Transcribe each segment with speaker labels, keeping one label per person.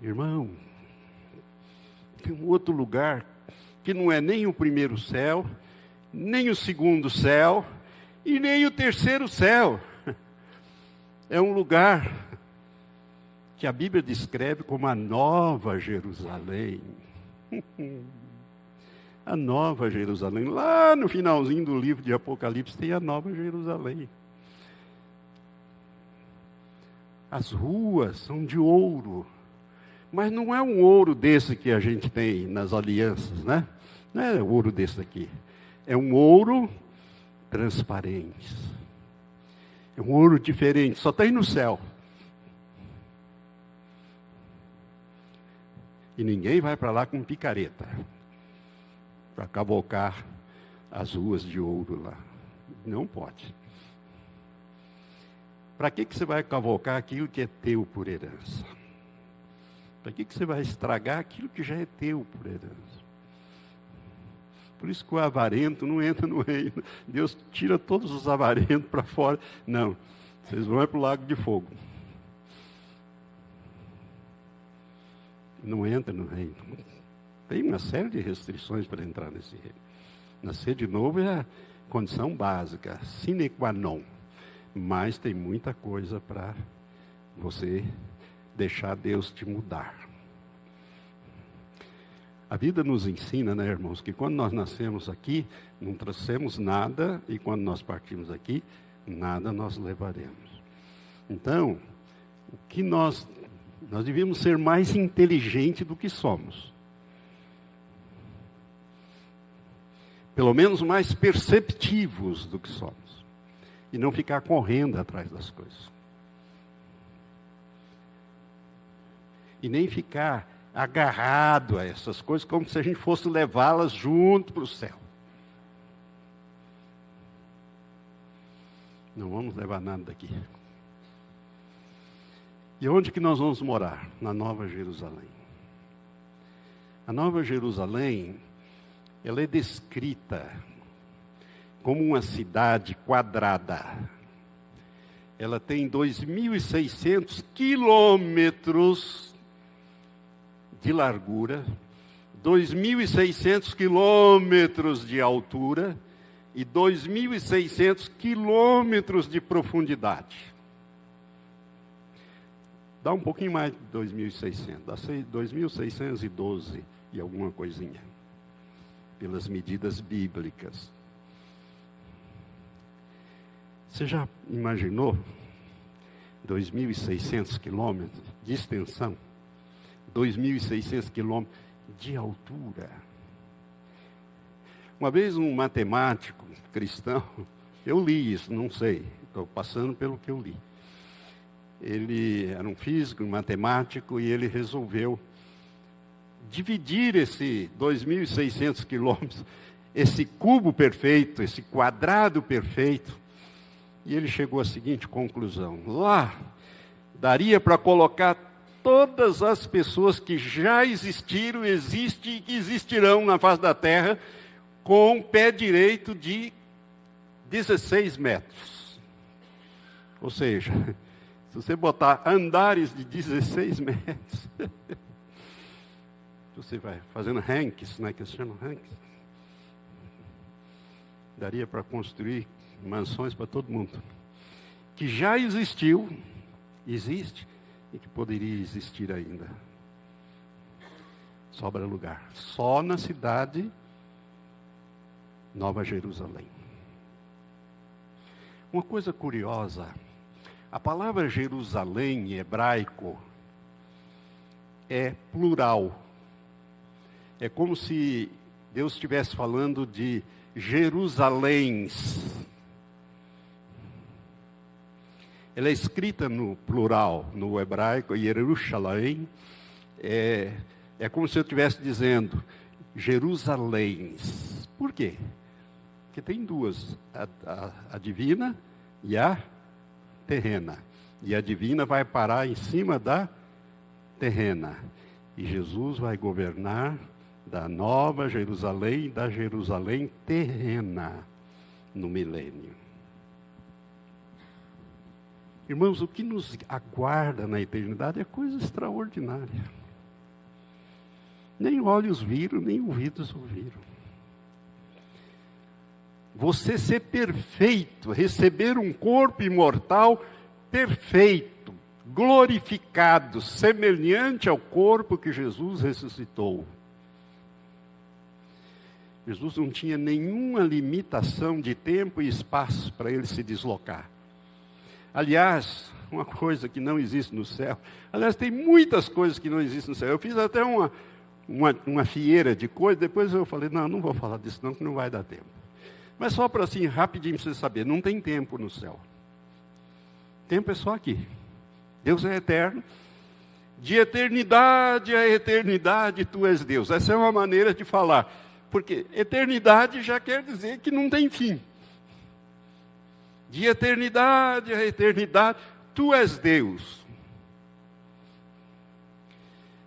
Speaker 1: Irmão, tem um outro lugar que não é nem o primeiro céu, nem o segundo céu e nem o terceiro céu. É um lugar que a Bíblia descreve como a Nova Jerusalém. A Nova Jerusalém. Lá no finalzinho do livro de Apocalipse tem a Nova Jerusalém. As ruas são de ouro. Mas não é um ouro desse que a gente tem nas alianças, né? Não é ouro desse daqui. É um ouro transparente. É um ouro diferente, só tem no céu. E ninguém vai para lá com picareta para cavocar as ruas de ouro lá. Não pode. Para que você vai cavocar aquilo que é teu por herança? Para que você vai estragar aquilo que já é teu por herança? Por isso que o avarento não entra no reino. Deus tira todos os avarentos para fora. Não, vocês vão para o lago de fogo. Não entra no reino. Tem uma série de restrições para entrar nesse reino. Nascer de novo é a condição básica, sine qua non. Mas tem muita coisa para você deixar Deus te mudar. A vida nos ensina, né, irmãos, que quando nós nascemos aqui, não trouxemos nada, e quando nós partimos aqui, nada nós levaremos. Então, o que nós devíamos ser mais inteligentes do que somos. Pelo menos mais perceptivos do que somos. E não ficar correndo atrás das coisas. E nem ficar agarrado a essas coisas como se a gente fosse levá-las junto para o céu. Não vamos levar nada daqui. E onde que nós vamos morar? Na Nova Jerusalém. A Nova Jerusalém, ela é descrita como uma cidade quadrada. Ela tem 2.600 quilômetros de largura, 2.600 quilômetros de altura e 2.600 quilômetros de profundidade. Dá um pouquinho mais de 2.600, dá 2.612 e alguma coisinha, pelas medidas bíblicas. Você já imaginou 2.600 quilômetros de extensão? 2.600 quilômetros de altura. Uma vez um matemático cristão, eu li isso, não sei, estou passando pelo que eu li. Ele era um físico, um matemático, e ele resolveu dividir esse 2.600 quilômetros, esse cubo perfeito, esse quadrado perfeito, e ele chegou à seguinte conclusão: lá daria para colocar todas as pessoas que já existiram, existem e que existirão na face da terra, com um pé direito de 16 metros. Ou seja, se você botar andares de 16 metros, você vai fazendo ranks, né, que se chama ranks, daria para construir mansões para todo mundo, que já existiu, existe, e que poderia existir ainda. Sobra lugar. Só na cidade Nova Jerusalém. Uma coisa curiosa, a palavra Jerusalém em hebraico é plural. É como se Deus estivesse falando de Jerusaléns. Ela é escrita no plural, no hebraico, Yerushalayim. É como se eu estivesse dizendo Jerusaléns. Por quê? Porque tem duas, a divina e a terrena. E a divina vai parar em cima da terrena. E Jesus vai governar da Nova Jerusalém, da Jerusalém terrena, no milênio. Irmãos, o que nos aguarda na eternidade é coisa extraordinária. Nem olhos viram, nem ouvidos ouviram. Você ser perfeito, receber um corpo imortal perfeito, glorificado, semelhante ao corpo que Jesus ressuscitou. Jesus não tinha nenhuma limitação de tempo e espaço para ele se deslocar. Aliás, uma coisa que não existe no céu. Aliás, tem muitas coisas que não existem no céu. Eu fiz até uma fieira de coisas, depois eu falei, não vou falar disso não, que não vai dar tempo. Mas só para assim, rapidinho para você saber, não tem tempo no céu. Tempo é só aqui. Deus é eterno. De eternidade a eternidade, tu és Deus. Essa é uma maneira de falar. Porque eternidade já quer dizer que não tem fim. De eternidade a eternidade, tu és Deus.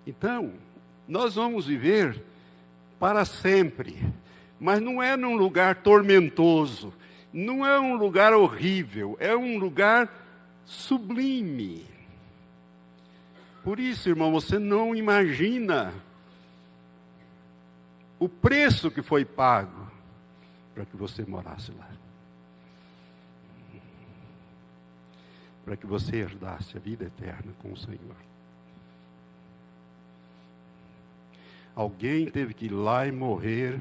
Speaker 1: Então, nós vamos viver para sempre. Mas não é num lugar tormentoso. Não é um lugar horrível. É um lugar sublime. Por isso, irmão, você não imagina o preço que foi pago para que você morasse lá. Para que você herdasse a vida eterna com o Senhor. Alguém teve que ir lá e morrer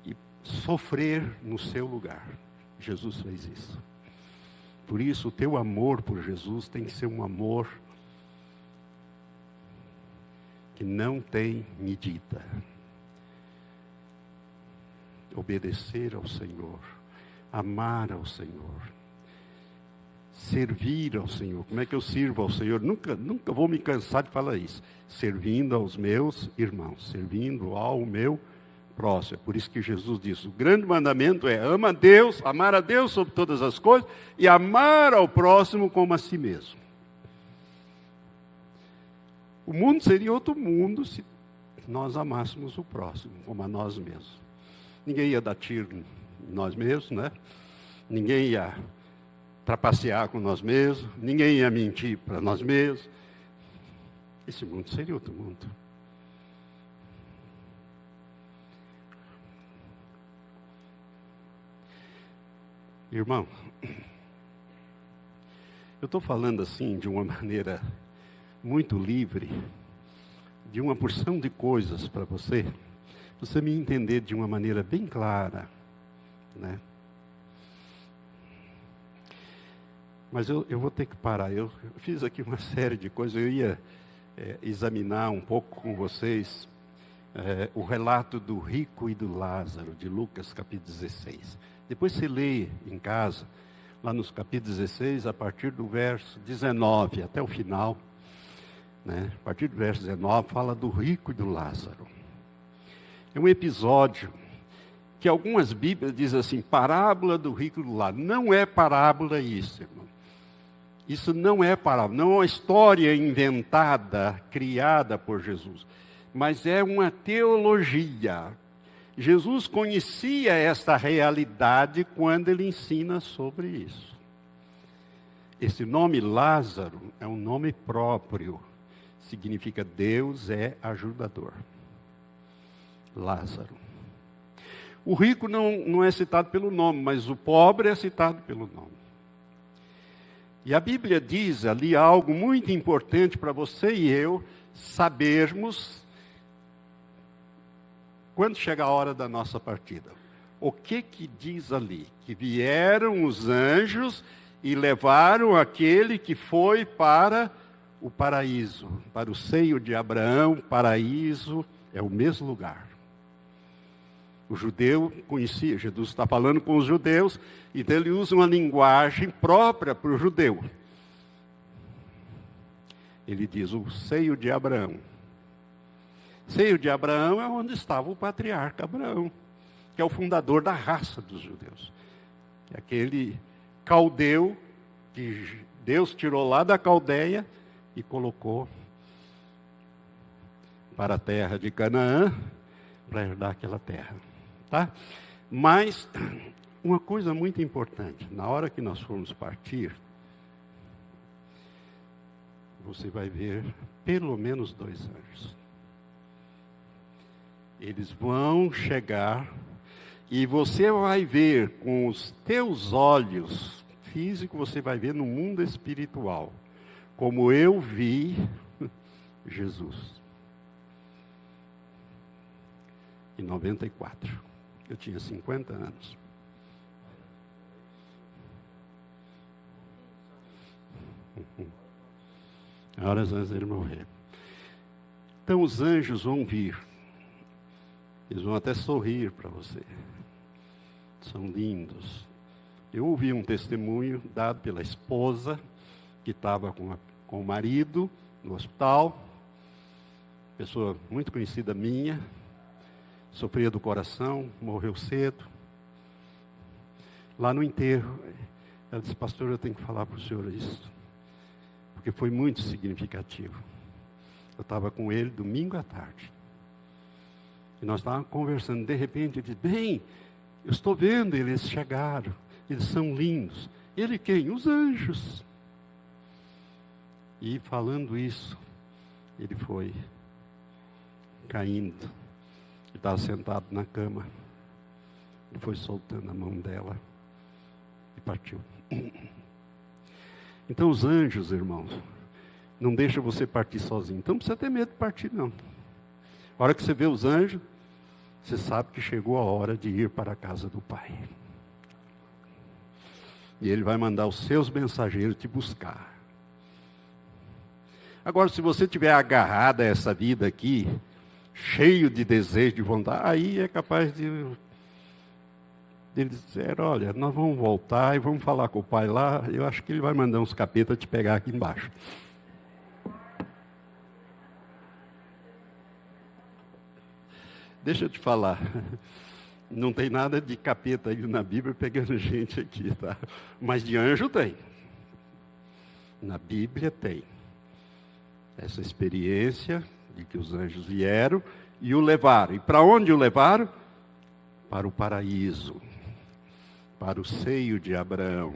Speaker 1: e sofrer no seu lugar. Jesus fez isso. Por isso, o teu amor por Jesus tem que ser um amor que não tem medida. Obedecer ao Senhor, amar ao Senhor, servir ao Senhor. Como é que eu sirvo ao Senhor? Nunca vou me cansar de falar isso. Servindo aos meus irmãos, servindo ao meu próximo. É por isso que Jesus disse, o grande mandamento é amar a Deus sobre todas as coisas e amar ao próximo como a si mesmo. O mundo seria outro mundo se nós amássemos o próximo como a nós mesmos. Ninguém ia dar tiro em nós mesmos, né? Ninguém ia trapacear com nós mesmos, ninguém ia mentir para nós mesmos. Esse mundo seria outro mundo. Irmão, eu estou falando assim de uma maneira muito livre, de uma porção de coisas para você me entender de uma maneira bem clara, né? Mas eu vou ter que parar. Eu fiz aqui uma série de coisas. Eu ia examinar um pouco com vocês o relato do rico e do Lázaro, de Lucas capítulo 16. Depois você lê em casa, lá nos capítulos 16, a partir do verso 19 até o final, né? A partir do verso 19, fala do rico e do Lázaro. É um episódio que algumas Bíblias dizem assim, parábola do rico e do Lázaro. Não é parábola isso, irmão. Isso não é parábola, não é uma história inventada, criada por Jesus. Mas é uma teologia. Jesus conhecia esta realidade quando ele ensina sobre isso. Esse nome Lázaro é um nome próprio. Significa Deus é ajudador. Lázaro. O rico não é citado pelo nome, mas o pobre é citado pelo nome. E a Bíblia diz ali algo muito importante para você e eu sabermos quando chega a hora da nossa partida. O que diz ali? Que vieram os anjos e levaram aquele que foi para o paraíso, para o seio de Abraão. Paraíso é o mesmo lugar. O judeu conhecia, Jesus está falando com os judeus, então ele usa uma linguagem própria para o judeu. Ele diz o seio de Abraão. Seio de Abraão é onde estava o patriarca Abraão, que é o fundador da raça dos judeus. É aquele caldeu que Deus tirou lá da Caldeia e colocou para a terra de Canaã, para herdar aquela terra. Tá? Mas, uma coisa muito importante, na hora que nós formos partir, você vai ver pelo menos 2 anjos. Eles vão chegar e você vai ver com os teus olhos físicos, você vai ver no mundo espiritual, como eu vi Jesus. Em 94. Eu tinha 50 anos. Horas antes dele morrer. Então os anjos vão vir. Eles vão até sorrir para você. São lindos. Eu ouvi um testemunho dado pela esposa, que estava com o marido no hospital. Pessoa muito conhecida minha. Sofria do coração, morreu cedo. Lá no enterro, ela disse: pastor, eu tenho que falar para o senhor isso, porque foi muito significativo. Eu estava com ele domingo à tarde. E nós estávamos conversando, de repente ele disse: bem, eu estou vendo, eles chegaram, eles são lindos. Ele quem? Os anjos. E falando isso, ele foi caindo. Ele estava sentado na cama. Ele foi soltando a mão dela e partiu. Então os anjos, irmãos, não deixam você partir sozinho. Então não precisa ter medo de partir, não. A hora que você vê os anjos, você sabe que chegou a hora de ir para a casa do Pai. E Ele vai mandar os seus mensageiros te buscar. Agora, se você estiver agarrado a essa vida aqui, cheio de desejo, de vontade, aí é capaz de dizer: olha, nós vamos voltar e vamos falar com o Pai lá. Eu acho que Ele vai mandar uns capetas te pegar aqui embaixo. Deixa eu te falar, não tem nada de capeta aí na Bíblia pegando gente aqui, tá? Mas de anjo tem. Na Bíblia tem. Essa experiência de que os anjos vieram e o levaram. E para onde o levaram? Para o paraíso, para o seio de Abraão.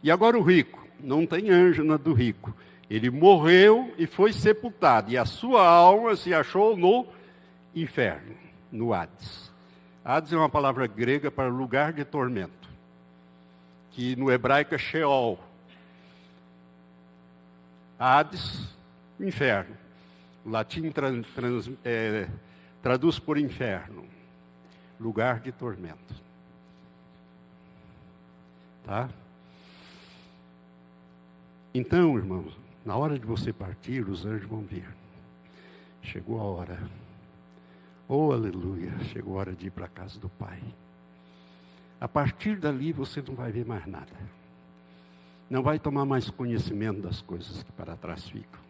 Speaker 1: E agora o rico, não tem anjo na do rico. Ele morreu e foi sepultado, e a sua alma se achou no inferno, no Hades. Hades é uma palavra grega para lugar de tormento, que no hebraico é Sheol. Hades, inferno. O latim traduz por inferno, lugar de tormento. Tá? Então, irmãos, na hora de você partir, os anjos vão vir. Chegou a hora. Oh, aleluia, chegou a hora de ir para a casa do Pai. A partir dali você não vai ver mais nada. Não vai tomar mais conhecimento das coisas que para trás ficam.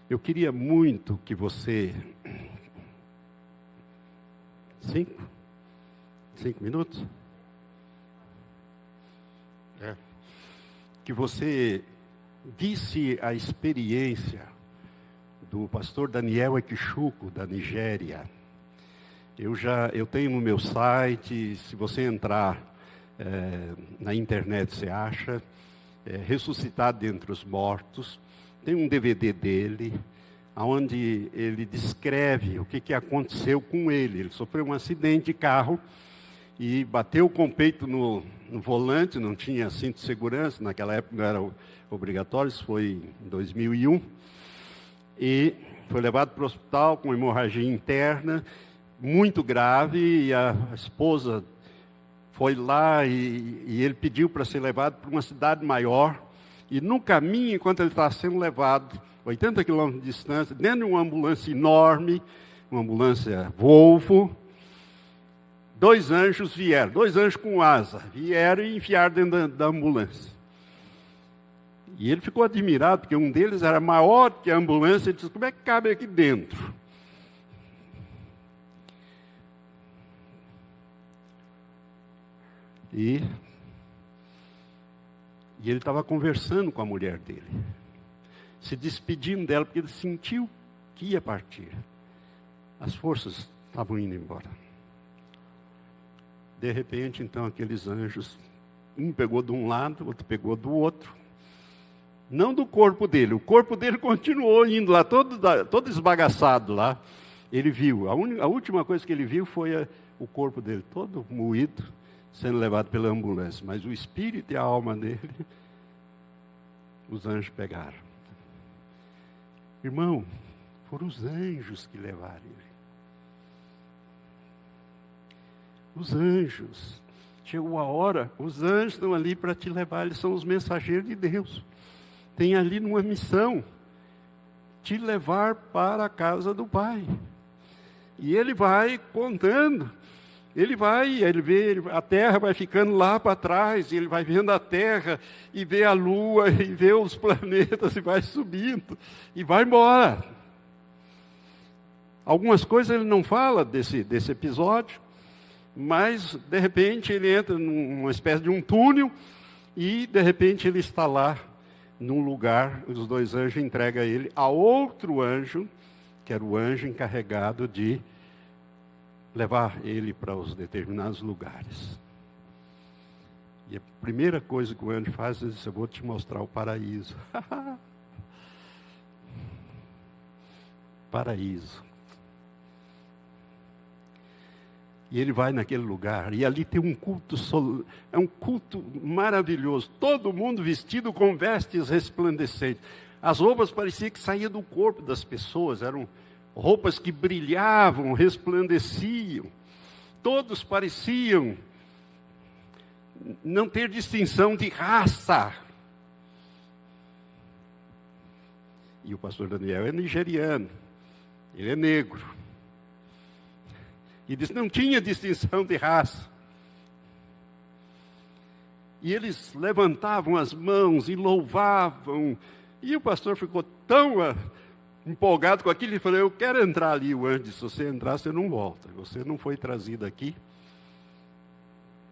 Speaker 1: Eu queria muito que você... 5 minutos? Que você visse a experiência do pastor Daniel Ekichuku, da Nigéria. Eu tenho no meu site, se você entrar na internet, você acha, Ressuscitado dentre os Mortos. Tem um DVD dele, onde ele descreve o que aconteceu com ele. Ele sofreu um acidente de carro e bateu com o peito no volante, não tinha cinto de segurança, naquela época não era obrigatório, isso foi em 2001. E foi levado para o hospital com hemorragia interna, muito grave, e a esposa foi lá e ele pediu para ser levado para uma cidade maior. E no caminho, enquanto ele estava sendo levado, 80 quilômetros de distância, dentro de uma ambulância enorme, uma ambulância Volvo, 2 anjos vieram, 2 anjos com asa, vieram e enfiaram dentro da ambulância. E ele ficou admirado, porque um deles era maior que a ambulância. Ele disse: como é que cabe aqui dentro? E ele estava conversando com a mulher dele, se despedindo dela, porque ele sentiu que ia partir. As forças estavam indo embora. De repente, então, aqueles anjos, um pegou de um lado, outro pegou do outro, Não do corpo dele. O corpo dele continuou indo lá, todo esbagaçado lá. Ele viu. A última coisa que ele viu foi o corpo dele todo moído, sendo levado pela ambulância. Mas o espírito e a alma dele, os anjos pegaram. Irmão, foram os anjos que levaram ele. Os anjos. Chegou a hora, os anjos estão ali para te levar, eles são os mensageiros de Deus. Tem ali uma missão, te levar para a casa do Pai. E ele vai contando, ele vê, a terra vai ficando lá para trás, e ele vai vendo a terra, e vê a lua, e vê os planetas, e vai subindo, e vai embora. Algumas coisas ele não fala desse episódio, mas, de repente, ele entra numa espécie de um túnel e, de repente, ele está lá, num lugar, os dois anjos entregam ele a outro anjo, que era o anjo encarregado de levar ele para os determinados lugares. E a primeira coisa que o anjo faz é dizer: eu vou te mostrar o paraíso. Paraíso. E ele vai naquele lugar, e ali tem um culto, é um culto maravilhoso. Todo mundo vestido com vestes resplandecentes. As roupas pareciam que saíam do corpo das pessoas, eram roupas que brilhavam, resplandeciam. Todos pareciam não ter distinção de raça. E o pastor Daniel é nigeriano, ele é negro. E diz, não tinha distinção de raça. E eles levantavam as mãos e louvavam. E o pastor ficou tão empolgado com aquilo, ele falou: eu quero entrar ali. O anjo disse: se você entrar, você não volta. Você não foi trazido aqui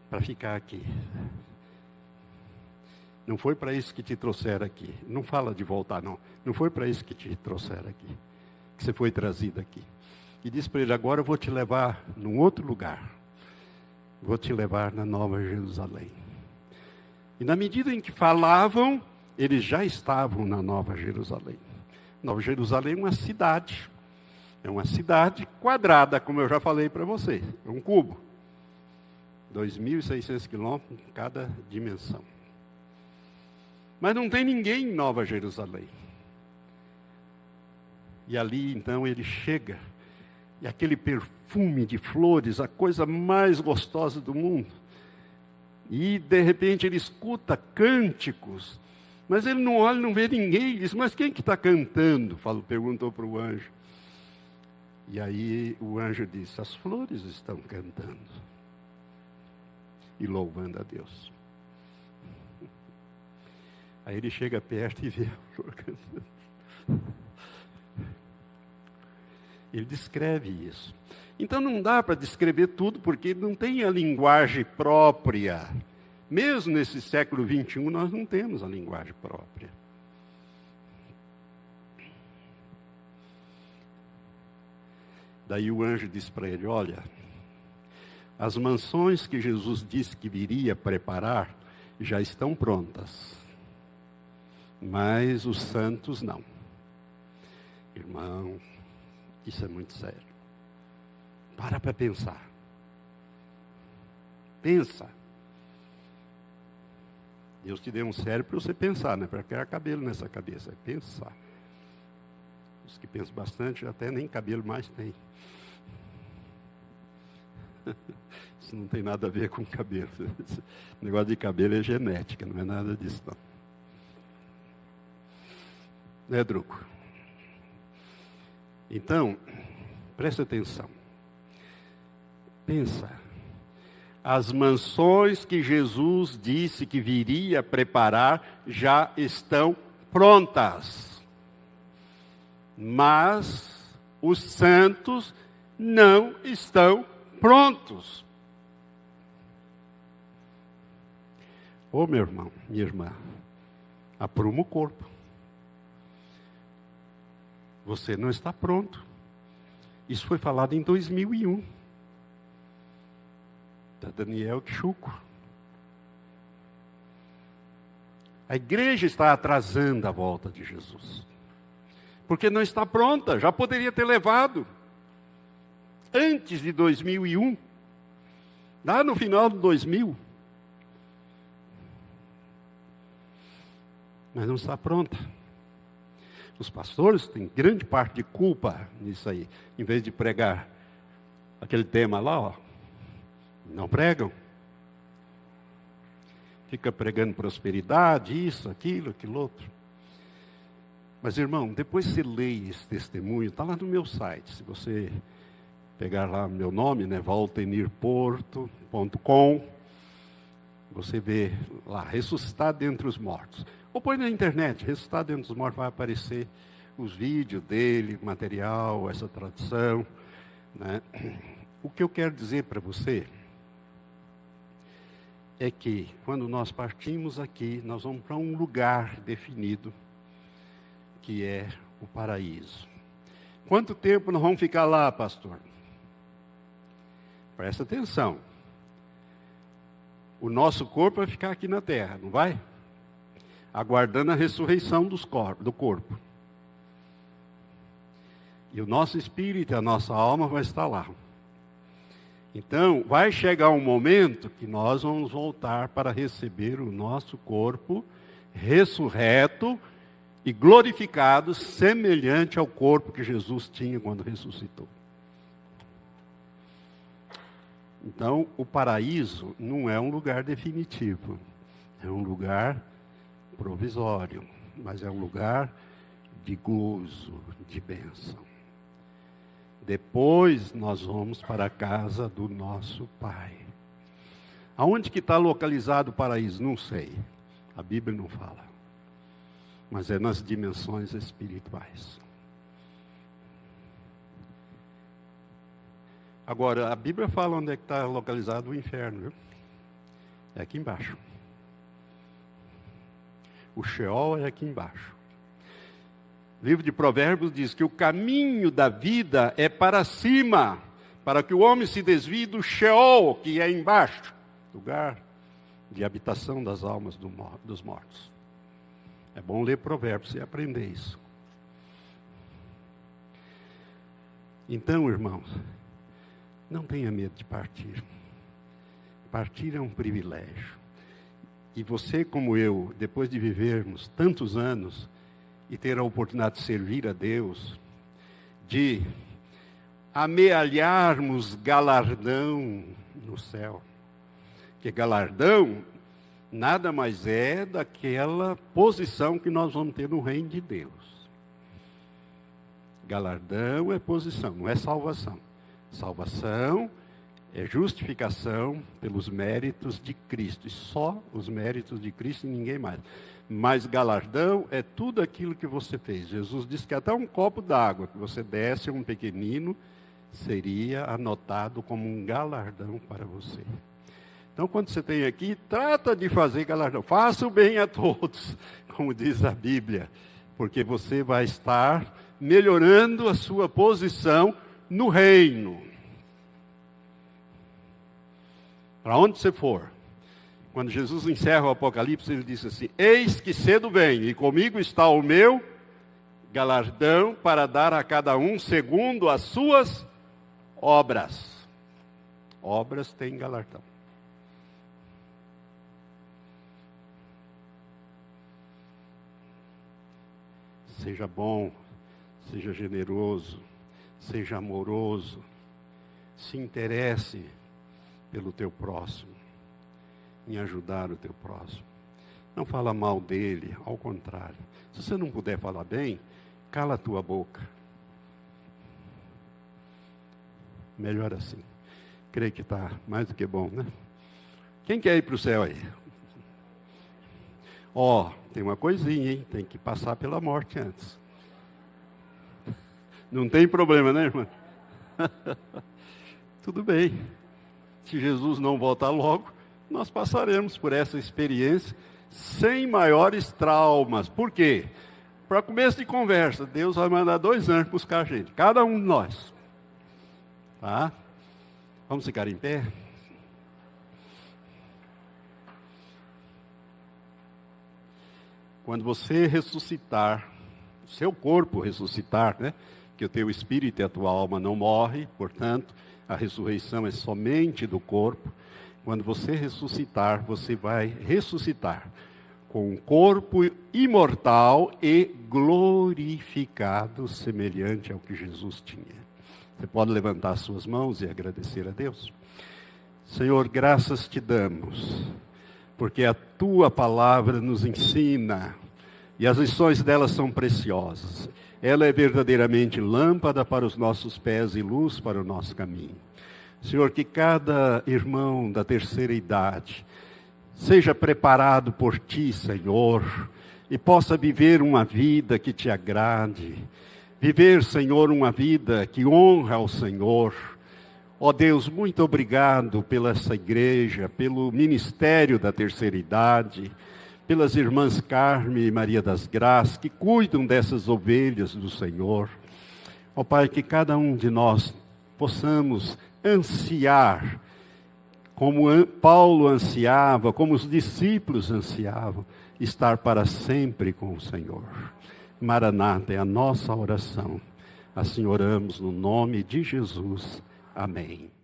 Speaker 1: para ficar aqui. Não foi para isso que te trouxeram aqui. Não fala de voltar, não. Não foi para isso que te trouxeram aqui. Que você foi trazido aqui. E disse para ele: agora eu vou te levar num outro lugar. Vou te levar na Nova Jerusalém. E na medida em que falavam, eles já estavam na Nova Jerusalém. Nova Jerusalém é uma cidade. É uma cidade quadrada, como eu já falei para vocês. É um cubo. 2.600 quilômetros em cada dimensão. Mas não tem ninguém em Nova Jerusalém. E ali, então, ele chega. E aquele perfume de flores, a coisa mais gostosa do mundo. E, de repente, ele escuta cânticos. Mas ele não olha, não vê ninguém. Ele diz: mas quem que está cantando? Perguntou para o anjo. E aí o anjo disse: as flores estão cantando. E louvando a Deus. Aí ele chega perto e vê a flor cantando. Ele descreve isso. Então não dá para descrever tudo, porque não tem a linguagem própria. Mesmo nesse século XXI, nós não temos a linguagem própria. Daí o anjo diz para ele: olha, as mansões que Jesus disse que viria preparar já estão prontas. Mas os santos não. Irmão, isso é muito sério. Para pensar. Pensa. Deus te deu um cérebro para você pensar, não é para criar cabelo nessa cabeça, é pensar. Os que pensam bastante até nem cabelo mais tem. Isso não tem nada a ver com cabelo. Esse negócio de cabelo é genética, não é nada disso não. Né, Druco? Então, preste atenção. Pensa. As mansões que Jesus disse que viria preparar já estão prontas. Mas os santos não estão prontos. Ô meu irmão, minha irmã, apruma o corpo. Você não está pronto. Isso foi falado em 2001. Da Daniel Kchuko. A igreja está atrasando a volta de Jesus. Porque não está pronta, já poderia ter levado. Antes de 2001, lá no final de 2000. Mas não está pronta. Os pastores têm grande parte de culpa nisso aí. Em vez de pregar aquele tema lá, ó, não pregam. Fica pregando prosperidade, isso, aquilo, aquilo outro. Mas, irmão, depois você lê esse testemunho, está lá no meu site. Se você pegar lá meu nome, né, valtenirporto.com, você vê lá, ressuscitar dentre os mortos. Ou põe na internet, ressuscitar dentre os mortos, vai aparecer os vídeos dele, material, essa tradução, né? O que eu quero dizer para você é que, quando nós partimos aqui, nós vamos para um lugar definido, que é o paraíso. Quanto tempo nós vamos ficar lá, pastor? Presta atenção. O nosso corpo vai ficar aqui na terra, não vai? Aguardando a ressurreição do corpo. E o nosso espírito e a nossa alma vai estar lá. Então, vai chegar um momento que nós vamos voltar para receber o nosso corpo ressurreto e glorificado, semelhante ao corpo que Jesus tinha quando ressuscitou. Então, o paraíso não é um lugar definitivo, é um lugar provisório, mas é um lugar de gozo, de bênção. Depois nós vamos para a casa do nosso Pai. Aonde que está localizado o paraíso? Não sei. A Bíblia não fala. Mas é nas dimensões espirituais. Agora, a Bíblia fala onde é que está localizado o inferno, viu? É aqui embaixo. O Sheol é aqui embaixo. O livro de Provérbios diz que o caminho da vida é para cima, para que o homem se desvie do Sheol, que é embaixo, lugar de habitação das almas dos mortos. É bom ler Provérbios e aprender isso. Então, irmãos, não tenha medo de partir. Partir é um privilégio. E você, como eu, depois de vivermos tantos anos e ter a oportunidade de servir a Deus, de amealharmos galardão no céu. Que galardão nada mais é daquela posição que nós vamos ter no reino de Deus. Galardão é posição, não é salvação. Salvação é justificação pelos méritos de Cristo, e só os méritos de Cristo e ninguém mais. Mas galardão é tudo aquilo que você fez. Jesus disse que até um copo d'água que você desse a um pequenino seria anotado como um galardão para você. Então, quando você tem aqui, trata de fazer galardão. Faça o bem a todos, como diz a Bíblia, porque você vai estar melhorando a sua posição no reino. Para onde você for. Quando Jesus encerra o Apocalipse, ele disse assim: eis que cedo venho, e comigo está o meu galardão para dar a cada um segundo as suas obras. Obras têm galardão. Seja bom, seja generoso, seja amoroso, se interesse pelo teu próximo, em ajudar o teu próximo. Não fala mal dele, ao contrário. Se você não puder falar bem, cala a tua boca. Melhor assim. Creio que está mais do que bom, né? Quem quer ir para o céu aí? Ó, tem uma coisinha, hein? Tem que passar pela morte antes. Não tem problema, né, irmã? Tudo bem. Se Jesus não voltar logo, nós passaremos por essa experiência sem maiores traumas. Por quê? Para começo de conversa, Deus vai mandar 2 anjos buscar a gente, cada um de nós. Tá? Vamos ficar em pé? quando você ressuscitar, seu corpo ressuscitar, né? Que o teu espírito e a tua alma não morrem, portanto, a ressurreição é somente do corpo. Quando você ressuscitar, você vai ressuscitar com um corpo imortal e glorificado, semelhante ao que Jesus tinha. Você pode levantar suas mãos e agradecer a Deus. Senhor, graças te damos, porque a tua palavra nos ensina, e as lições dela são preciosas. Ela é verdadeiramente lâmpada para os nossos pés e luz para o nosso caminho. Senhor, que cada irmão da terceira idade seja preparado por ti, Senhor, e possa viver uma vida que te agrade. Viver, Senhor, uma vida que honra ao Senhor. Ó Deus, muito obrigado pela essa igreja, pelo ministério da terceira idade, pelas irmãs Carme e Maria das Graças, que cuidam dessas ovelhas do Senhor. Ó Pai, que cada um de nós possamos ansiar, como Paulo ansiava, como os discípulos ansiavam, estar para sempre com o Senhor. Maranata é a nossa oração. Assim oramos no nome de Jesus. Amém.